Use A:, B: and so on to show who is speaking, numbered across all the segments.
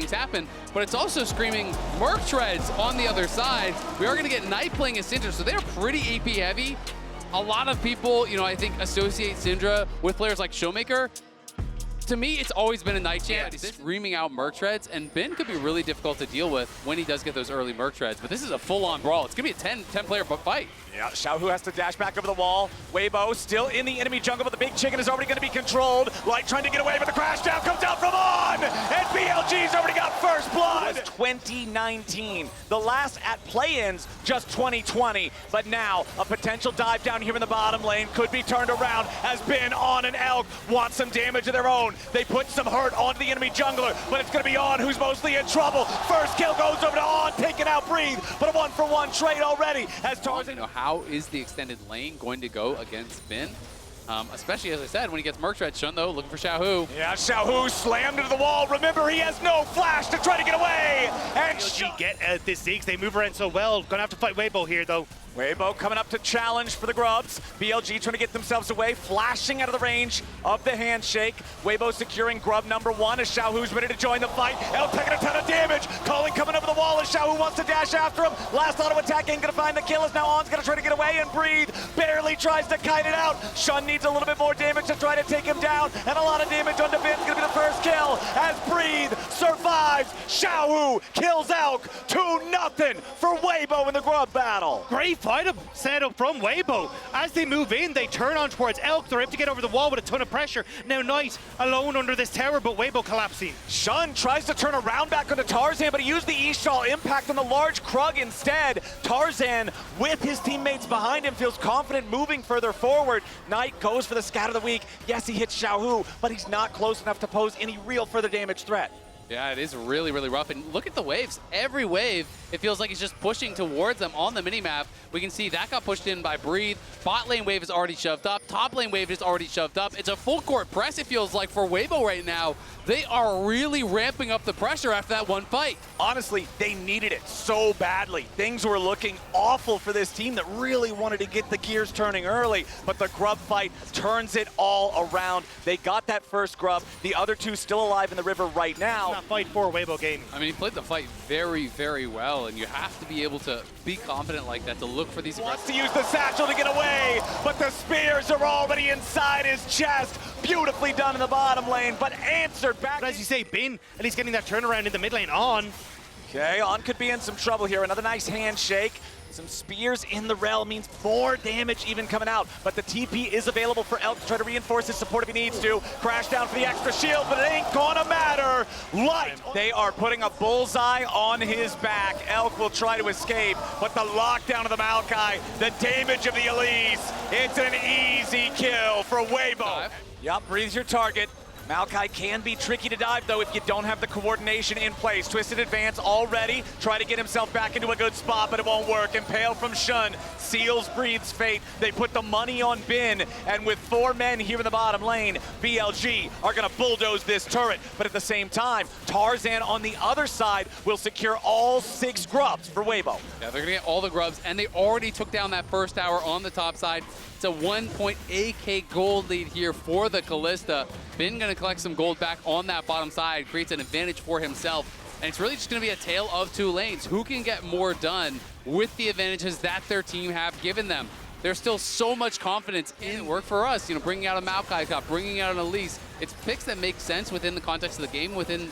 A: things happen, but it's also screaming Merc Treads on the other side. We are going to get Knight playing as Syndra, so they're pretty AP heavy. A lot of people, you know, I think associate Syndra with players like Showmaker. To me, it's always been a Knight champ. He's screaming out Merc Treads, and Ben could be really difficult to deal with when he does get those early Merc Treads, but this is a full-on brawl. It's going to be a 10-player fight.
B: Yeah, Xiaohu has to dash back over the wall. Weibo still in the enemy jungle, but the big chicken is already going to be controlled. Light trying to get away, but the crash down comes out from On! And BLG's already got first blood! It was 2019. The last at play-ins, just 2020. But now, a potential dive down here in the bottom lane could be turned around as Ben, On, and Elk want some damage of their own. They put some hurt onto the enemy jungler, but it's going to be On who's mostly in trouble. First kill goes over to On, taking out Breathe, but a one-for-one trade already as Tarzan...
A: How is the extended lane going to go against Ben? Especially, as I said, when he gets Merc Tread. Shun, though, looking for Xiaohu.
B: Yeah, Xiaohu slammed into the wall. Remember, he has no flash to try to get away. And
C: BLG get this Ziggs. They move around so well. Gonna have to fight Weibo here, though.
B: Weibo coming up to challenge for the grubs. BLG trying to get themselves away, flashing out of the range of the handshake. Weibo securing grub number one as Xiaohu's ready to join the fight. El taking a ton of damage. Calling coming over the wall as Xiaohu wants to dash after him. Last auto attack ain't gonna find the kill as now On's gonna try to get away and Breathe. Barely tries to kite it out. Shun needs a little bit more damage to try to take him down. And a lot of damage on Ben's gonna be the first kill as Breathe survives. Xiaohu kills Elk 2-0 for Weibo in the grub battle.
C: Great fight up, set up from Weibo. As they move in, they turn on towards Elk. They're able to get over the wall with a ton of pressure. Now Knight alone under this tower, but Weibo collapsing.
B: Shun tries to turn around back onto Tarzan, but he used the Eastall impact on the large Krug instead. Tarzan, with his teammates behind him, feels confident moving further forward. Knight goes for the scat of the week. Yes, he hits Xiaohu, but he's not close enough to pose any real further damage threat.
A: Yeah, it is really, really rough. And look at the waves. Every wave, it feels like he's just pushing towards them on the minimap. We can see that got pushed in by Breathe. Bot lane wave is already shoved up. Top lane wave is already shoved up. It's a full court press, it feels like, for Weibo right now. They are really ramping up the pressure after that one fight.
B: Honestly, they needed it so badly. Things were looking awful for this team that really wanted to get the gears turning early, but the grub fight turns it all around. They got that first grub. The other two still alive in the river right now.
C: That fight for Weibo game.
A: I mean, he played the fight very, very well, and you have to be able to be confident like that to look for these
B: Wants to use the satchel to get away, but the spears are already inside his chest. Beautifully done in the bottom lane, but answered back.
C: But as you say, Ben, at least getting that turnaround in the mid lane on.
B: Okay, On could be in some trouble here. Another nice handshake. Some spears in the rel means more damage even coming out, but the TP is available for Elk to try to reinforce his support if he needs to. Crash down for the extra shield, but it ain't gonna matter. Light! They are putting a bullseye on his back. Elk will try to escape, but the lockdown of the Maokai, the damage of the Elise, it's an easy kill for Weibo. Yep, Breathes your target. Maokai can be tricky to dive, though, if you don't have the coordination in place. Twisted advance already. Try to get himself back into a good spot, but it won't work. Impale from Shun seals Breathes' fate. They put the money on Ben, and with 4 men here in the bottom lane, BLG are going to bulldoze this turret. But at the same time, Tarzan on the other side will secure all 6 grubs for Weibo.
A: Yeah, they're going to get all the grubs, and they already took down that first tower on the top side. It's a 1.8k gold lead here for the Kalista. Ben going to collect some gold back on that bottom side, creates an advantage for himself. And it's really just going to be a tale of 2 lanes. Who can get more done with the advantages that their team have given them? There's still so much confidence in work for us. You know, bringing out a Maokai top, bringing out an Elise. It's picks that make sense within the context of the game, within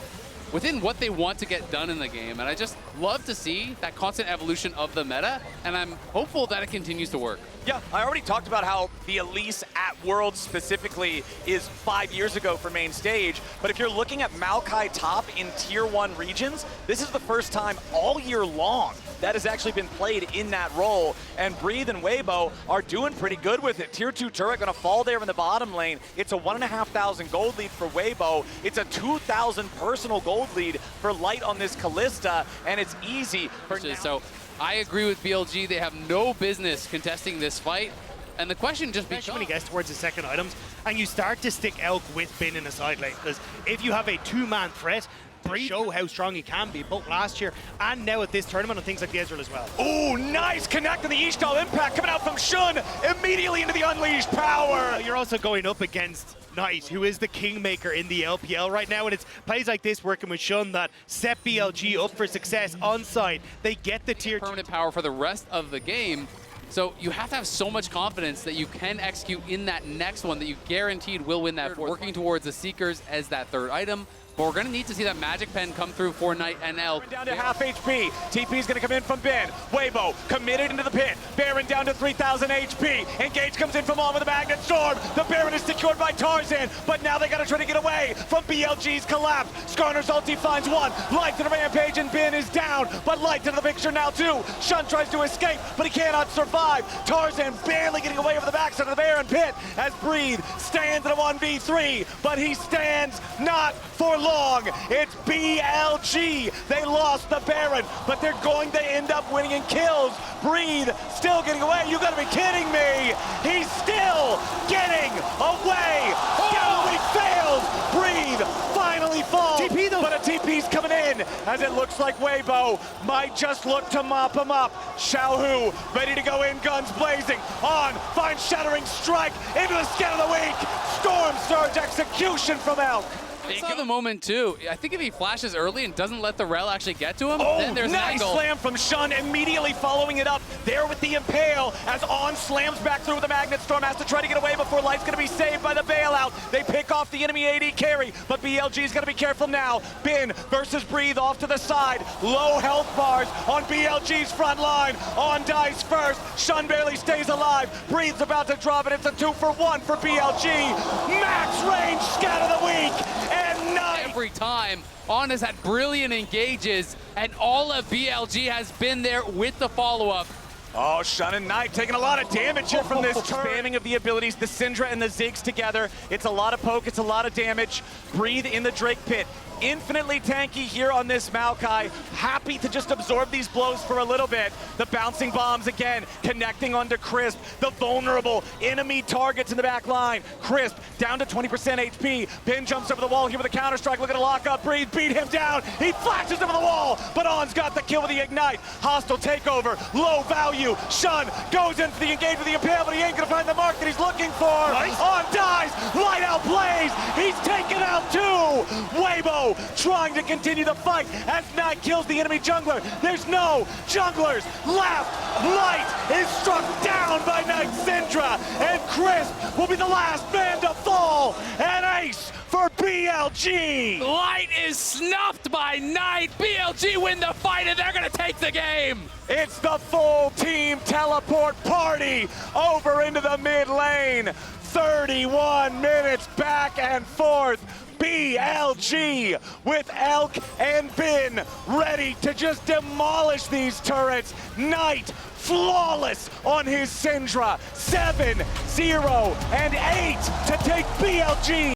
A: what they want to get done in the game. And I just love to see that constant evolution of the meta, and I'm hopeful that it continues to work.
B: Yeah, I already talked about how the Elise at Worlds specifically is 5 years ago for main stage, but if you're looking at Maokai top in Tier 1 regions, this is the first time all year long that has actually been played in that role, and Breathe and Weibo are doing pretty good with it. Tier 2 turret gonna fall there in the bottom lane. It's a 1,500 gold lead for Weibo. It's a 2,000 personal gold lead for Light on this Kalista, and it's easy for now.
A: So I agree with BLG. They have no business contesting this fight. And the question just becomes,
C: when he gets towards the second items, and you start to stick Elk with Ben in the side lane, because if you have a 2-man threat, to show how strong he can be, both last year and now at this tournament on things like the Ezreal as well.
B: Ooh, nice connect on the Eastall impact coming out from Shun, immediately into the unleashed power.
C: You're also going up against Knight, who is the kingmaker in the LPL right now, and it's plays like this working with Shun that set BLG up for success on side. They get the tier 2
A: permanent power for the rest of the game. So you have to have so much confidence that you can execute in that next one that you guaranteed will win that fourth. Working towards the Seekers as that third item. But we're going to need to see that Magic Pen come through for Knight and Elk.
B: Down to half HP. TP is going to come in from Bin. Weibo committed into the pit. Baron down to 3,000 HP. Engage comes in from On with a Magnet Storm. The Baron is secured by Tarzan, but now they got to try to get away from BLG's collapse. Skarner's ulti finds one. Light to the Rampage and Bin is down, but Light into the picture now too. Shun tries to escape, but he cannot survive. Tarzan barely getting away over the backside of the Baron pit as Breathe stands in a 1v3, but he stands not for long. It's BLG. They lost the Baron, but they're going to end up winning in kills. Breathe still getting away. You gotta be kidding me. He's still getting away. Galloway fails. Breathe finally falls.
C: TP though.
B: But a TP's coming in as it looks like Weibo might just look to mop him up. Xiaohu ready to go in, guns blazing. On, finds Shattering Strike into the skin of the week. Storm Surge execution from Elk.
A: I saw the moment too. I think if he flashes early and doesn't let the rel actually get to him,
B: Oh,
A: then there's
B: nice
A: an angle.
B: slam from Shun, immediately following it up there with the Impale as On slams back through with the Magnet Storm, has to try to get away before Light's gonna be saved by the bailout. They pick off the enemy AD carry, but BLG's gonna be careful now. Bin versus Breathe off to the side. Low health bars on BLG's front line. On dies first, Shun barely stays alive. Breathe's about to drop it, it's a 2-for-1 for BLG. Max range scat of the week, and Knight.
A: Every time, On has had brilliant engages, and all of BLG has been there with the follow-up.
B: Oh, Shun and Knight taking a lot of damage here from this spamming of the abilities, the Syndra and the Ziggs together. It's a lot of poke, it's a lot of damage. Breathe in the Drake pit. Infinitely tanky here on this Maokai. Happy to just absorb these blows for a little bit. The bouncing bombs again, connecting onto Crisp. The vulnerable enemy targets in the back line. Crisp down to 20% HP. Bin jumps over the wall here with a counter strike. Look at a lock up. Breathe, beat him down. He flashes over the wall, but On's got the kill with the Ignite. Hostile takeover, low value. Shun goes into the engage with the Impale, but he ain't gonna find the mark that he's looking for.
C: Nice.
B: On dies, Light out plays. He's taken out two. Weibo trying to continue the fight as Knight kills the enemy jungler. There's no junglers left. Light is struck down by Knight Syndra, and Crisp will be the last man to fall. An ace for BLG.
A: Light is snuffed by Knight. BLG win the fight, and they're gonna take the game.
B: It's the full team teleport party over into the mid lane. 31 minutes back and forth. BLG with Elk and Bin ready to just demolish these turrets. Knight flawless on his Syndra. 7, 0, and 8 to take BLG.